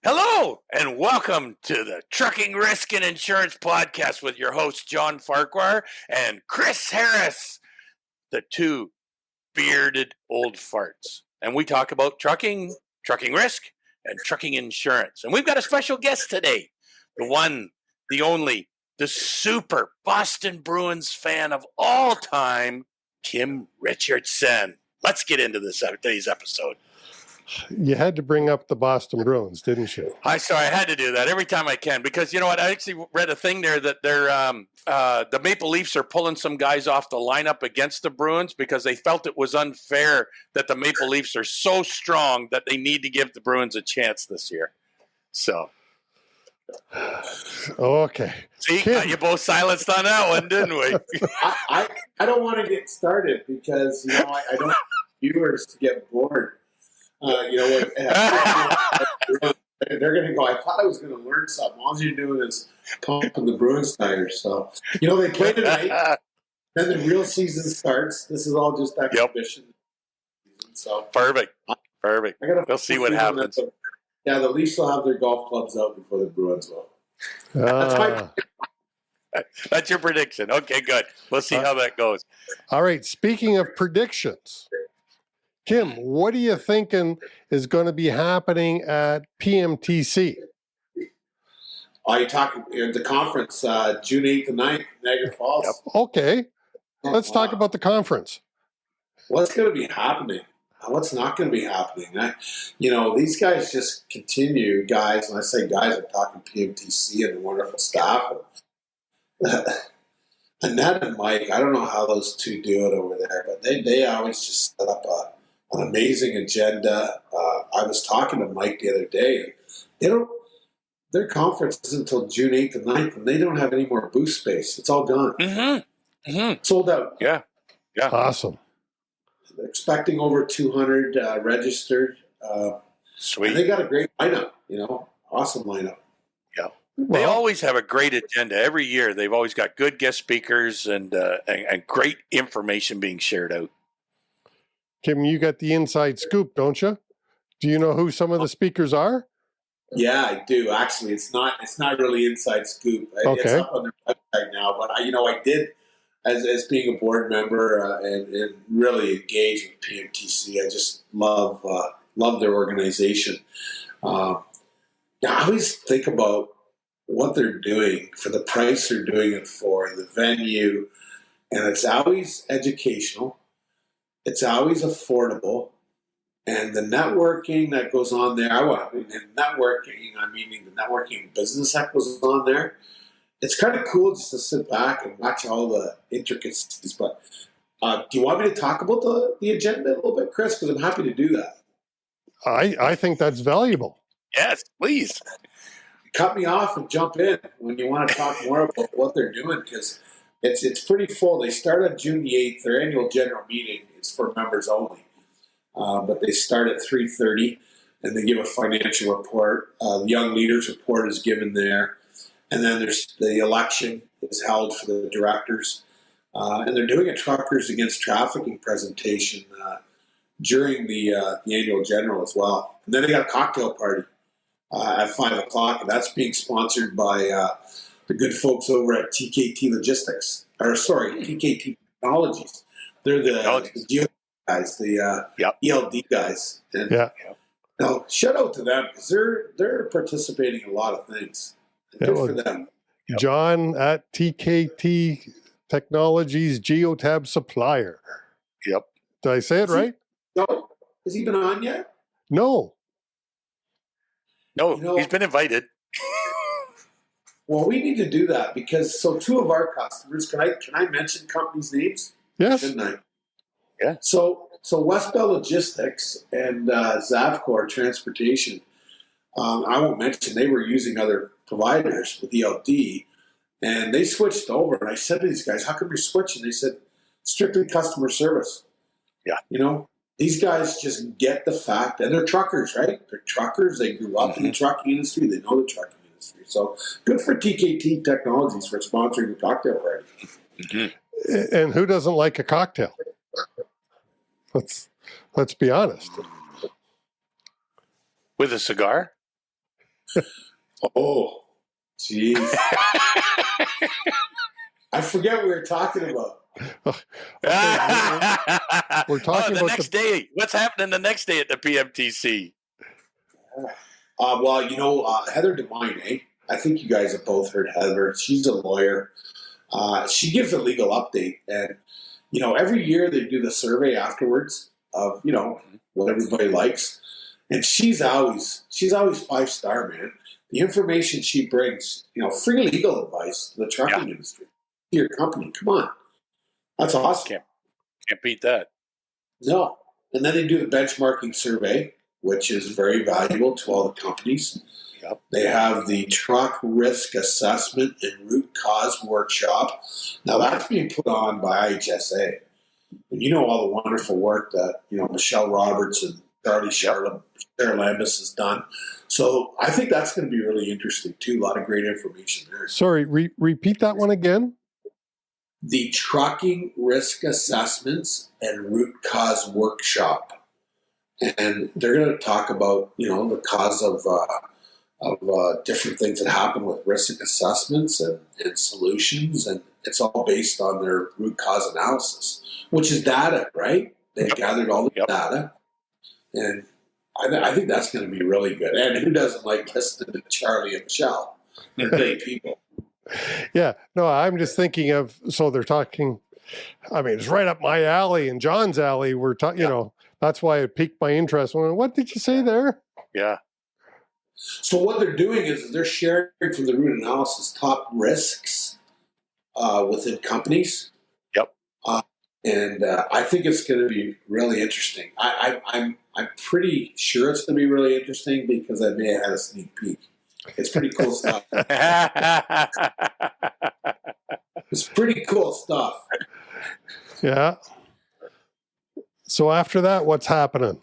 Hello, and welcome to the Trucking Risk and Insurance Podcast with your hosts, John Farquhar and Chris Harris, the two bearded old farts. And we talk about trucking risk, and trucking insurance. And we've got a special guest today, the one, the only, the super Boston Bruins fan of all time, Kim Richardson. Let's get into today's episode. You had to bring up the Boston Bruins, didn't you? I had to do that every time I can because you know what? I actually read a thing there that they're the Maple Leafs are pulling some guys off the lineup against the Bruins because they felt it was unfair that the Maple Leafs are so strong that they need to give the Bruins a chance this year. So, okay. See, you both silenced on that one, didn't we? I don't want to get started because I don't want viewers to get bored. They're going to go, I thought I was going to learn something. All you're doing is pumping the Bruins tires. So, they play tonight. Then the real season starts. This is all just exhibition. Yep. So Perfect. We'll see what happens. The Leafs will have their golf clubs out before the Bruins will. That's your prediction. Okay, good. We'll see how that goes. All right. Speaking of predictions, Kim, what are you thinking is going to be happening at PMTC? Are you talking at the conference, June 8th and 9th, Niagara Falls? Yep. Okay. Let's talk about the conference. What's going to be happening? What's not going to be happening? These guys just continue, guys. When I say guys, I'm talking PMTC and the wonderful staff. Annette and Mike, I don't know how those two do it over there, but they always just set up an amazing agenda. I was talking to Mike the other day, and their conference is until June 8th and 9th, and they don't have any more booth space. It's all gone. Sold out. Yeah. Awesome. They're expecting over 200 registered. Sweet. And they got a great lineup, awesome lineup. Yeah. They always have a great agenda. Every year, they've always got good guest speakers and great information being shared out. Kim, you got the inside scoop, don't you? Do you know who some of the speakers are? Yeah, I do. Actually, it's not really inside scoop. Okay. It's up on their website now. But I did, as being a board member and really engaged with PMTC. I just love their organization. I always think about what they're doing for the price they're doing it for, and the venue, and it's always educational. It's always affordable, and the networking that goes on there, the networking business that goes on there, it's kind of cool just to sit back and watch all the intricacies. But do you want me to talk about the agenda a little bit, Chris? Because I'm happy to do that. I think that's valuable. Yes, please. Cut me off and jump in when you want to talk more about what they're doing, because it's pretty full. They start on June the 8th. Their annual general meeting is for members only. But they start at 3:30, and they give a financial report. The Young Leaders Report is given there. And then there's the election is held for the directors. And they're doing a Truckers Against Trafficking presentation during the annual general as well. And then they got a cocktail party at 5 o'clock, and that's being sponsored by the good folks over at TKT Technologies. They're the Geo guys, the ELD guys. And, shout out to them because they're participating in a lot of things. Good for them. John at TKT Technologies Geotab Supplier. Yep. Did I say it right? No. Has he been on yet? No. No, he's been invited. Well, we need to do that because two of our customers, can I mention companies' names? Yes. Shouldn't I? Yeah. So Westbell Logistics and Zavcor Transportation, I won't mention, they were using other providers with ELD, and they switched over. And I said to these guys, how come you're switching? They said, strictly customer service. Yeah. These guys just get the fact, and they're truckers, right? They're truckers. They grew up in the trucking industry. They know the trucking industry. So good for TKT Technologies for sponsoring the cocktail party. And who doesn't like a cocktail? Let's be honest. With a cigar? Oh, jeez. I forget what we were talking about. We're talking the about next day. What's happening the next day at the PMTC? Well, Heather Devine, eh? I think you guys have both heard Heather. She's a lawyer. She gives a legal update. And, every year they do the survey afterwards of, what everybody likes. And she's always 5-star, man. The information she brings, free legal advice to the trucking industry, to your company. Come on. That's awesome. Can't beat that. No. And then they do the benchmarking survey, which is very valuable to all the companies. Yep. They have the truck risk assessment and root cause workshop. Now that's being put on by IHSA. And all the wonderful work that, Michelle Roberts and Charlie Lambus has done. So I think that's going to be really interesting too. A lot of great information there. Sorry, repeat that one again. The trucking risk assessments and root cause workshop. And they're going to talk about, the cause of different things that happen with risk assessments and solutions. And it's all based on their root cause analysis, which is data, right? They've gathered all the data. And I think that's going to be really good. And who doesn't like listening to Charlie and Michelle? They're great people. Yeah. No, I'm just thinking of, so they're talking, it's right up my alley and John's alley. We're talking, that's why it piqued my interest. What did you say there? Yeah. So what they're doing is they're sharing from the root analysis top risks within companies. Yep. And I think it's going to be really interesting. I'm pretty sure it's going to be really interesting because I may have had a sneak peek. It's pretty cool stuff. It's pretty cool stuff. Yeah. So after that, what's happening?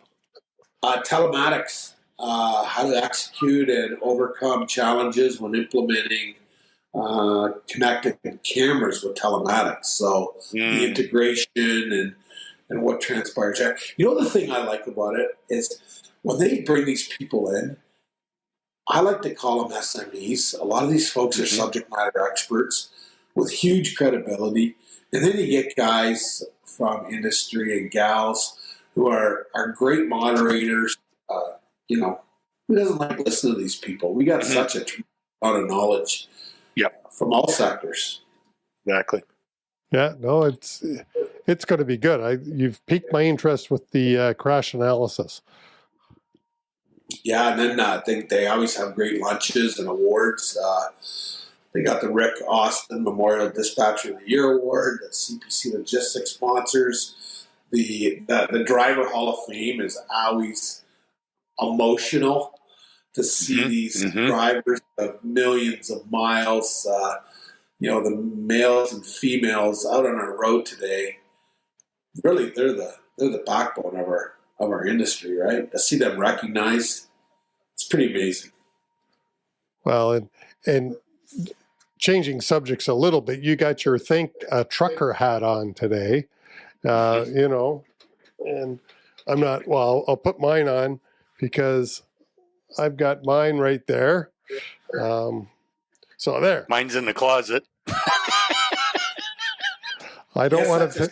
Telematics, how to execute and overcome challenges when implementing connected cameras with telematics. So the integration and what transpires there. The thing I like about it is when they bring these people in, I like to call them SMEs. A lot of these folks are subject matter experts with huge credibility. And then you get guys from industry and gals who are great moderators. Who doesn't like listening to these people? We got such a lot of knowledge from all sectors. Exactly. Yeah, no, it's going to be good. You've piqued my interest with the crash analysis. Yeah, and then I think they always have great lunches and awards. They got the Rick Austin Memorial Dispatcher of the Year Award that CPC Logistics sponsors. The Driver Hall of Fame is always emotional to see these drivers of millions of miles. The males and females out on our road today. Really, they're the backbone of our industry, right? To see them recognized, it's pretty amazing. Well, and changing subjects a little bit, you got your Think Trucker hat on today, and I'm not, I'll put mine on because I've got mine right there. So there. Mine's in the closet. I don't want to...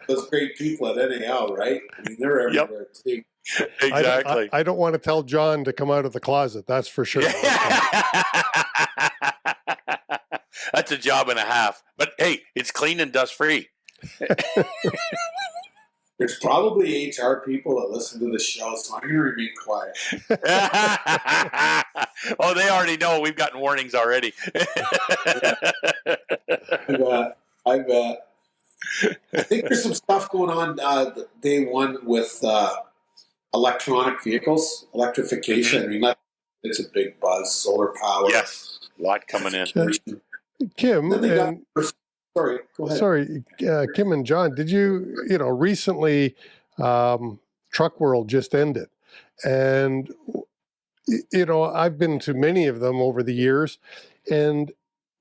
Those great people at NAL, right? They're everywhere too. Exactly. I don't want to tell John to come out of the closet. That's for sure. That's a job and a half. But hey, it's clean and dust free. There's probably HR people that listen to the show, so I'm going to remain quiet. Oh, they already know. We've gotten warnings already. I bet. I think there's some stuff going on day one with electronic vehicles, electrification. It's a big buzz, solar power. Yes, a lot coming in. Kim, sorry, go ahead. Sorry, Kim and John, did you recently Truck World just ended, and I've been to many of them over the years, and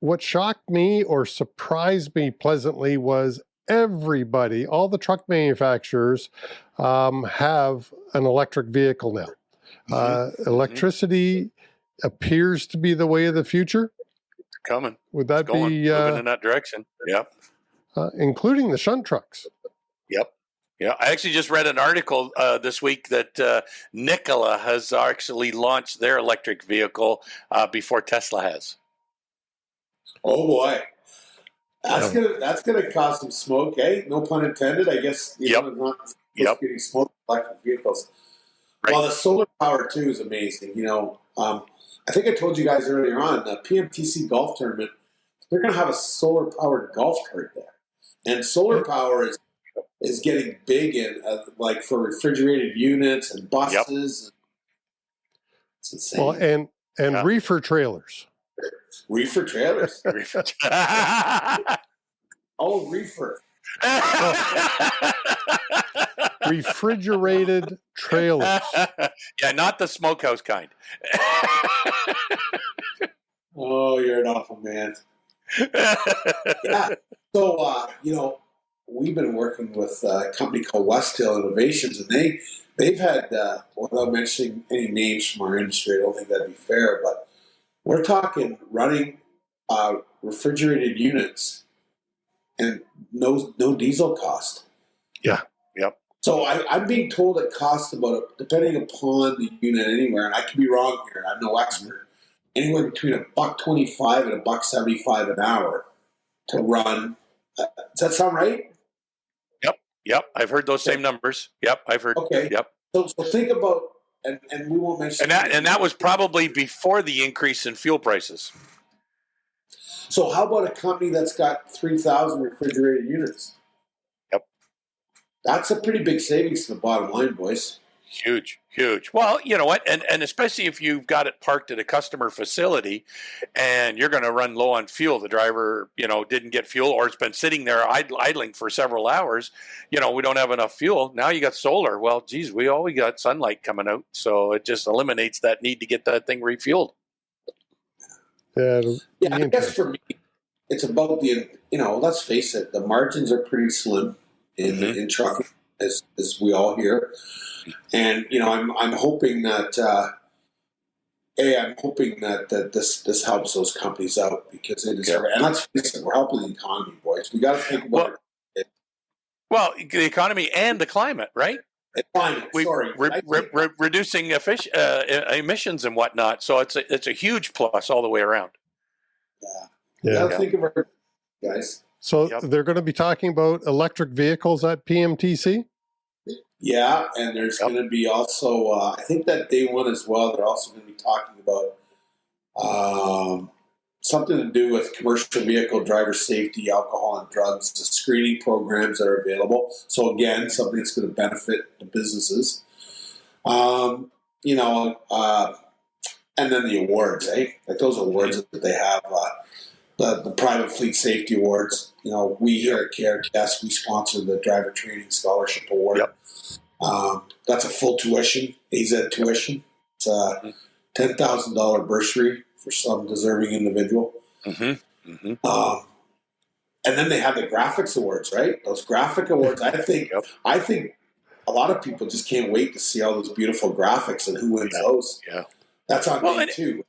what shocked me or surprised me pleasantly was everybody, all the truck manufacturers have an electric vehicle now. Electricity appears to be the way of the future. Coming. Would that Moving be in that direction? Yep. Including the shunt trucks? Yep. Yeah, I actually just read an article this week that Nikola has actually launched their electric vehicle before Tesla has. Oh boy, that's gonna cause some smoke, eh? No pun intended. I guess you know, not supposed to be smoke electric vehicles. Right. Well, the solar power too is amazing. You know, I think I told you guys earlier on the PMTC golf tournament. They're going to have a solar powered golf cart there, and solar power is getting big in like for refrigerated units and buses. It's insane. Well, and reefer trailers. Reefer trailers. Oh, reefer. Refrigerated trailers. Yeah, not the smokehouse kind. Oh, you're an awful man. Yeah. So, you know, we've been working with a company called West Hill Innovations, and they've had, without mentioning any names from our industry, I don't think that'd be fair, but we're talking running refrigerated units and no diesel cost. Yeah. Yep. So I'm being told it costs about, depending upon the unit anywhere, and I could be wrong here, I'm no expert, anywhere between $1.25 and $1.75 an hour to run. Does that sound right? Yep. I've heard those same numbers. Yep, I've heard. Okay. Yep. So think about, and we won't mention. And that was probably before the increase in fuel prices. So how about a company that's got 3,000 refrigerated units? Yep. That's a pretty big savings to the bottom line, boys. Huge. Well, you know what? And especially if you've got it parked at a customer facility and you're going to run low on fuel, the driver, you know, didn't get fuel or it's been sitting there idling for several hours. You know, we don't have enough fuel. Now you got solar. Well, geez, we always got sunlight coming out. So it just eliminates that need to get that thing refueled. Yeah, I guess for me, it's about the, you know, let's face it, the margins are pretty slim in trucking, as we all hear. And, you know, I'm hoping that, this helps those companies out because they deserve it. And let's face it, we're helping the economy, boys. We got to think about it. Well, the economy and the climate, right? Reducing emissions and whatnot. So it's a huge plus all the way around. Yeah. Think of our guys. So they're going to be talking about electric vehicles at PMTC? Yeah, and there's going to be also, I think that day one as well, they're also going to be talking about something to do with commercial vehicle driver safety, alcohol and drugs, the screening programs that are available. So again, something that's going to benefit the businesses. You know, and then the awards, like those awards that they have, the private fleet safety awards. You know, we here at CareTest, we sponsor the driver training scholarship award. Yep. That's a full tuition, AZ tuition. It's a $10,000 bursary for some deserving individual. And then they have the graphics awards, right? Those graphic awards. I think a lot of people just can't wait to see all those beautiful graphics and who wins those. Yeah, that's on me too.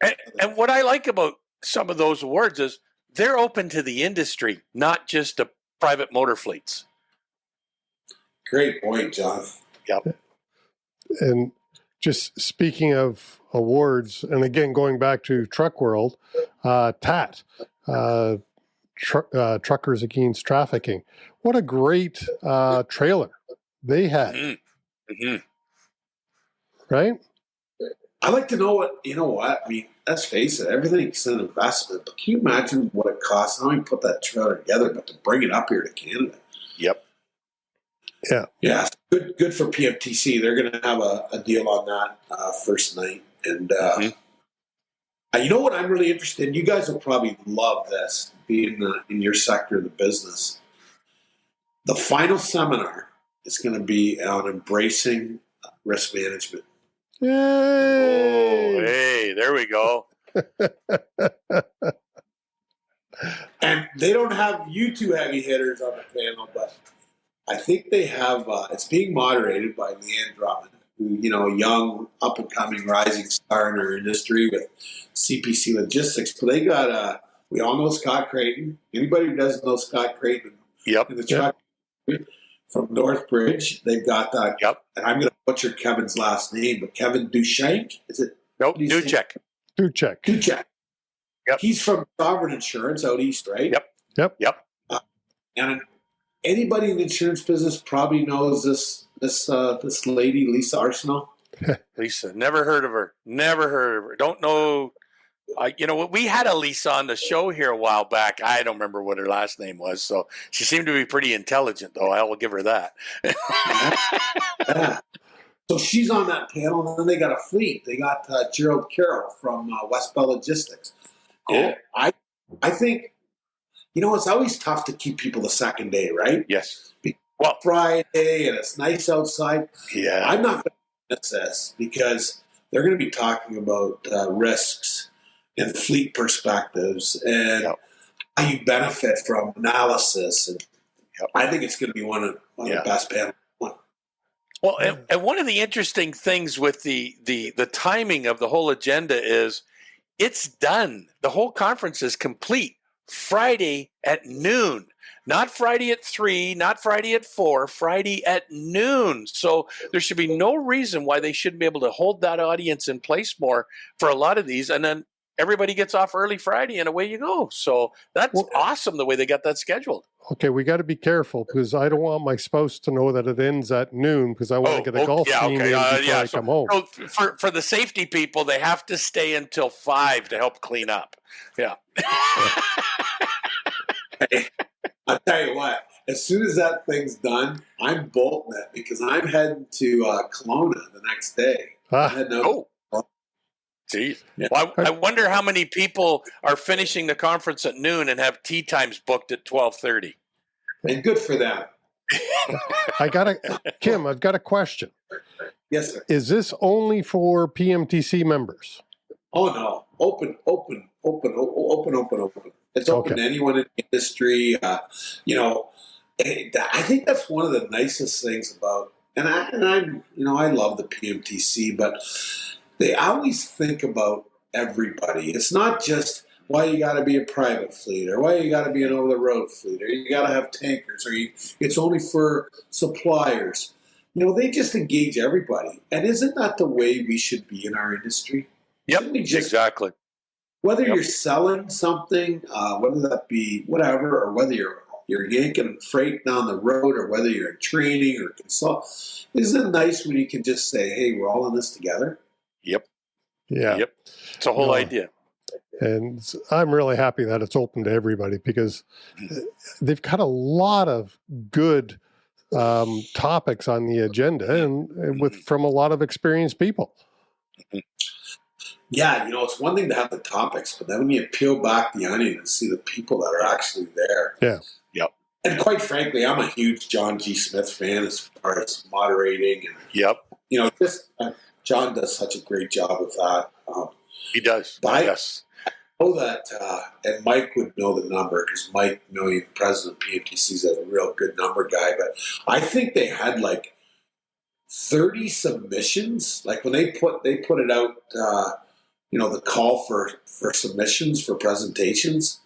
And what I like about some of those awards is they're open to the industry, not just to private motor fleets. Great point, John. Yep. And just speaking of awards, and again, going back to Truck World, TAT, Truckers Against Trafficking. What a great trailer they had. Right? I like to know what, you know what, I mean, let's face it, everything's an investment, but can you imagine what it costs, not only put that trailer together, but to bring it up here to Canada? Yep. Yeah. Good for PMTC. They're going to have a deal on that first night. And you know what I'm really interested in? You guys will probably love this, being in your sector of the business. The final seminar is going to be on embracing risk management. Yay! Oh, hey, there we go. And they don't have you two heavy hitters on the panel, but I think they have, it's being moderated by Leanne Drummond, a young, up-and-coming, rising star in our industry with CPC Logistics. But they got, we all know Scott Creighton. Anybody who doesn't know Scott Creighton Yep. in the truck from Northbridge, they've got that. Yep. And I'm going to butcher Kevin's last name, but Kevin Dushank, is it? Nope. Duchek. Duchek. Yep. He's from Sovereign Insurance out east, right? Yep. And anybody in the insurance business probably knows this lady, Lisa Arsenault. Lisa, never heard of her. Don't know. We had a Lisa on the show here a while back. I don't remember what her last name was. So she seemed to be pretty intelligent, though. I will give her that. Yeah. So she's on that panel, and then they got a fleet. They got Gerald Carroll from West Bell Logistics. Cool. And I think, it's always tough to keep people the second day, right? Yes. Well, Friday, and it's nice outside. Yeah. I'm not going to miss this because they're going to be talking about risks and fleet perspectives and how you benefit from analysis. And I think it's going to be one of the best panels. Well, and one of the interesting things with the timing of the whole agenda is it's done. The whole conference is complete Friday at noon. Not Friday at 3, not Friday at 4, Friday at noon. So there should be no reason why they shouldn't be able to hold that audience in place more for a lot of these. And then everybody gets off early Friday and away you go. So that's awesome the way they got that scheduled. Okay, we got to be careful because I don't want my spouse to know that it ends at noon because I want to get a golf game in before I come home. So for the safety people, they have to stay until 5 to help clean up. Yeah. Hey, I'll tell you what, as soon as that thing's done, I'm bolting it because I'm heading to Kelowna the next day. Geez. Yeah. Well, I wonder how many people are finishing the conference at noon and have tea times booked at 12:30. And good for them. Kim, I've got a question. Yes, sir. Is this only for PMTC members? Oh, no. Open. It's open to anyone in the industry. I think that's one of the nicest things about, and I love the PMTC, but they always think about everybody. It's not just why you got to be a private fleet or why you got to be an over-the-road fleet or you got to have tankers or it's only for suppliers. They just engage everybody. And isn't that the way we should be in our industry? Yep, exactly. Whether you're selling something, whether that be whatever, or whether you're yanking freight down the road or whether you're in training or consult, isn't it nice when you can just say, hey, we're all in this together? Yep. Yeah. Yep. It's a whole idea. And I'm really happy that it's open to everybody because they've got a lot of good topics on the agenda and from a lot of experienced people. Yeah, it's one thing to have the topics, but then when you peel back the onion and see the people that are actually there. Yeah. Yep. And quite frankly, I'm a huge John G. Smith fan as far as moderating. And, John does such a great job with that. He does. Yes. I know that, and Mike would know the number because Mike, the president of PMTC, is a real good number guy. But I think they had 30 submissions. Like when they put it out, the call for submissions for presentations,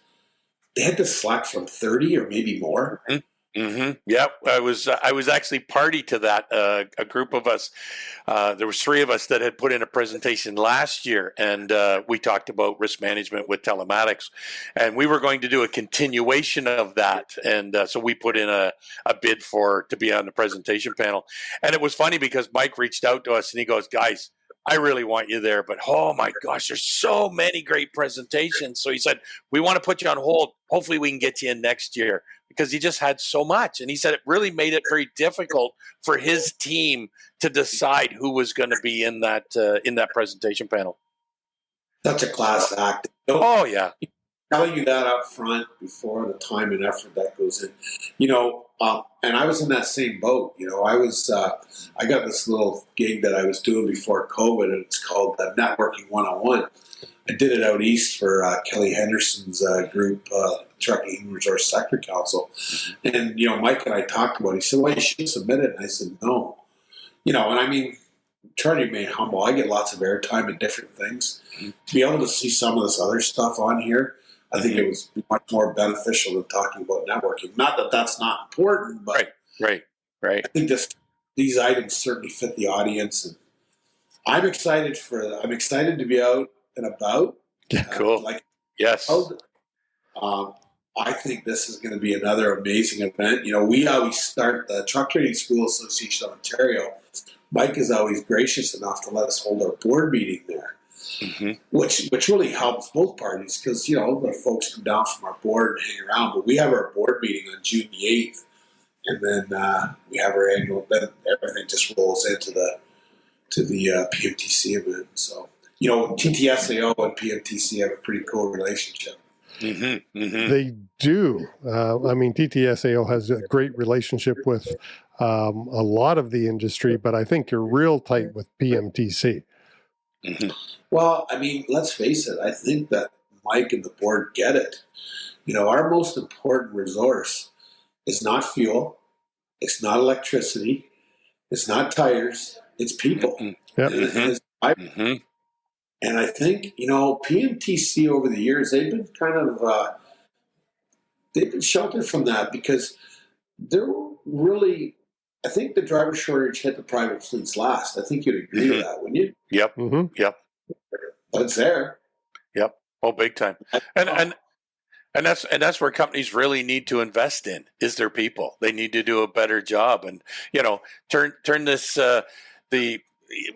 they had to select from 30 or maybe more. Mm-hmm. Yep, I was actually party to that. A group of us, there was 3 of us that had put in a presentation last year, and we talked about risk management with telematics, and we were going to do a continuation of that, and so we put in a bid to be on the presentation panel, and it was funny because Mike reached out to us and he goes, guys, I really want you there, but oh my gosh, there's so many great presentations. So he said, we want to put you on hold. Hopefully we can get you in next year because he just had so much. And he said it really made it very difficult for his team to decide who was going to be in that presentation panel. Such a class act. Oh, yeah. Telling you that up front before the time and effort that goes in, and I was in that same boat. I got this little gig that I was doing before COVID, and it's called Networking 101. I did it out east for Kelly Henderson's group, Trucking Human Resource Sector Council. And, Mike and I talked about it. He said, well, you should submit it. And I said, no. And I mean, try to remain humble. I get lots of airtime and different things. To be able to see some of this other stuff on here, I think it was much more beneficial than talking about networking. Not that that's not important, but Right. I think these items certainly fit the audience, and I'm excited to be out and about. Yeah, cool. Yes. I think this is going to be another amazing event. You know, we always start the Truck Trading School Association of Ontario. Mike is always gracious enough to let us hold our board meeting there, which really helps both parties because, you know, the folks come down from our board and hang around. But we have our board meeting on June the 8th, and then we have our annual, then everything just rolls into the PMTC event. So, you know, TTSAO and PMTC have a pretty cool relationship. They do. I mean, TTSAO has a great relationship with a lot of the industry, but I think you're real tight with PMTC. Well, I mean, let's face it. I think that Mike and the board get it. You know, our most important resource is not fuel. It's not electricity. It's not tires. It's people. And I think, you know, PMTC over the years, they've been kind of, they've been sheltered from that because they're really, I think the driver shortage hit the private fleets last. I think you'd agree with that, wouldn't you? Yep. Yep. But it's there. Yep. Oh, big time. And that's where companies really need to invest in is their people. They need to do a better job and, you know, turn this,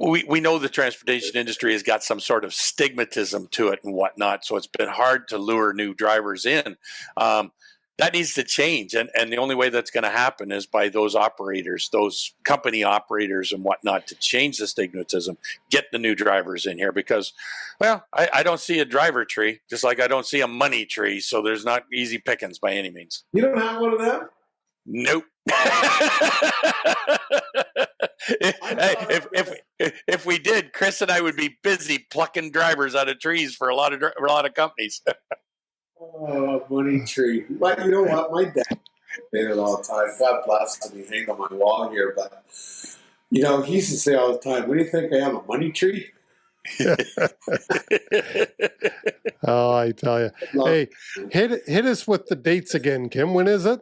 we know the transportation industry has got some sort of stigmatism to it and whatnot. So it's been hard to lure new drivers in. That needs to change. And the only way that's going to happen is by those operators, those company operators and whatnot to change the stigmatism, get the new drivers in here because, well, I don't see a driver tree, just like I don't see a money tree. So there's not easy pickings by any means. You don't have one of them? Nope. If we did, Chris and I would be busy plucking drivers out of trees for a lot of companies. Oh, money tree. But you know what? My dad made it all the time. God bless him. He hang on my wall here. But, you know, he used to say all the time, what do you think I am, a money tree? Oh, I tell you. Hey, hit us with the dates again, Kim. When is it?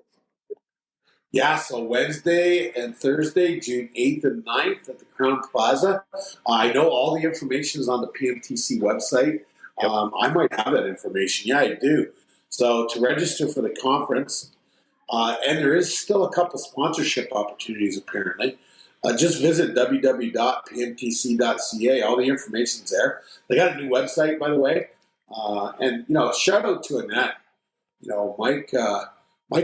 Yeah, so Wednesday and Thursday, June 8th and 9th at the Crown Plaza. I know all the information is on the PMTC website. Yep. I might have that information. Yeah, I do. So to register for the conference, and there is still a couple sponsorship opportunities apparently. Just visit www.pmtc.ca. All the information's there. They got a new website, by the way. And, you know, shout out to Annette. You know, Mike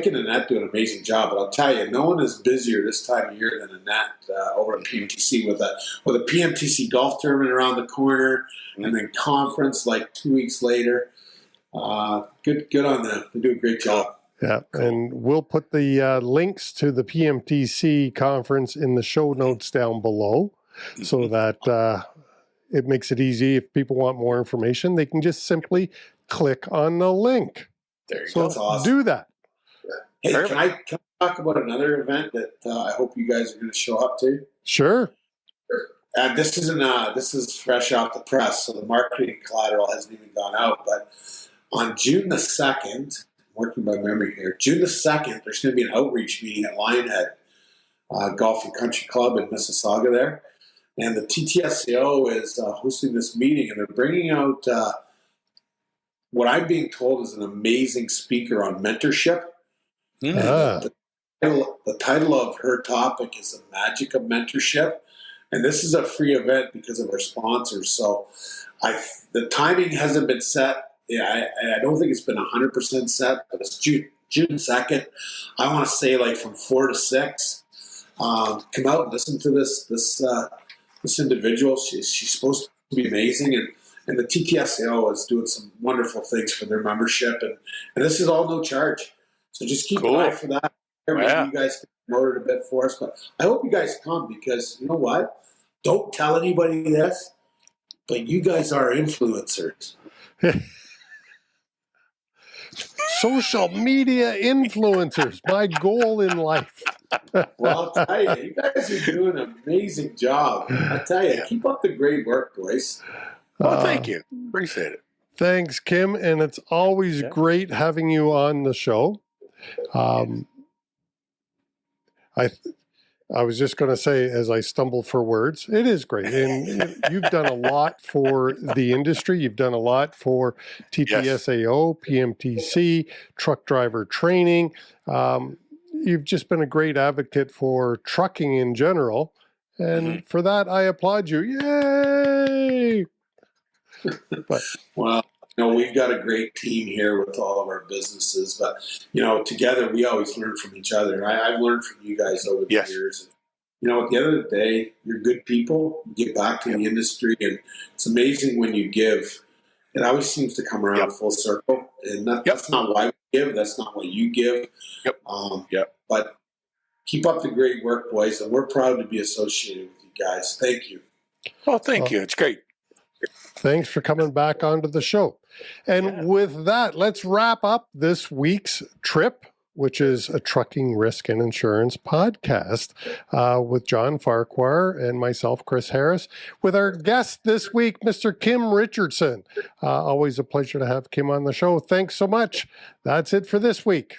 and Annette do an amazing job. But I'll tell you, no one is busier this time of year than Annette over at PMTC with a PMTC golf tournament around the corner and then conference like 2 weeks later. Good on them. They do a great job. Yeah, and we'll put the links to the PMTC conference in the show notes down below so that it makes it easy. If people want more information, they can just simply click on the link. There you go. That's awesome. Do that. Hey, can I talk about another event that I hope you guys are going to show up to? Sure. And this is fresh off the press, so the marketing collateral hasn't even gone out. But on June the 2nd, working by memory here, June the 2nd, there's going to be an outreach meeting at Lionhead Golf and Country Club in Mississauga there. And the TTSAO is hosting this meeting, and they're bringing out what I'm being told is an amazing speaker on mentorship. The title of her topic is The Magic of Mentorship. And this is a free event because of our sponsors. So the timing hasn't been set. Yeah, I don't think it's been 100% set, but it's June 2nd. I want to say like from 4 to 6. Come out and listen to this individual. She's supposed to be amazing. And the TTSAO is doing some wonderful things for their membership. And this is all no charge. So just keep an eye for that. Maybe you guys can promote it a bit for us. But I hope you guys come because you know what? Don't tell anybody this, but you guys are influencers. Social media influencers, my goal in life. Well, I'll tell you guys are doing an amazing job. I tell you, keep up the great work, boys. Well, thank you. Appreciate it. Thanks, Kim. And it's always great having you on the show. I was just going to say, as I stumble for words, it is great. And you've done a lot for the industry. You've done a lot for TPSAO, PMTC, truck driver training. You've just been a great advocate for trucking in general. And for that, I applaud you. Yay! But, well, we've got a great team here with all of our businesses, but, together we always learn from each other. I've learned from you guys over the years. At the end of the day, you're good people. You give back to the industry, and it's amazing when you give. It always seems to come around full circle, and that's not why we give. That's not what you give. But keep up the great work, boys, and we're proud to be associated with you guys. Thank you. Oh, thank you. It's great. Thanks for coming back onto the show. And with that, let's wrap up this week's trip, which is a trucking risk and insurance podcast with John Farquhar and myself, Chris Harris, with our guest this week, Mr. Kim Richardson. Always a pleasure to have Kim on the show. Thanks so much. That's it for this week.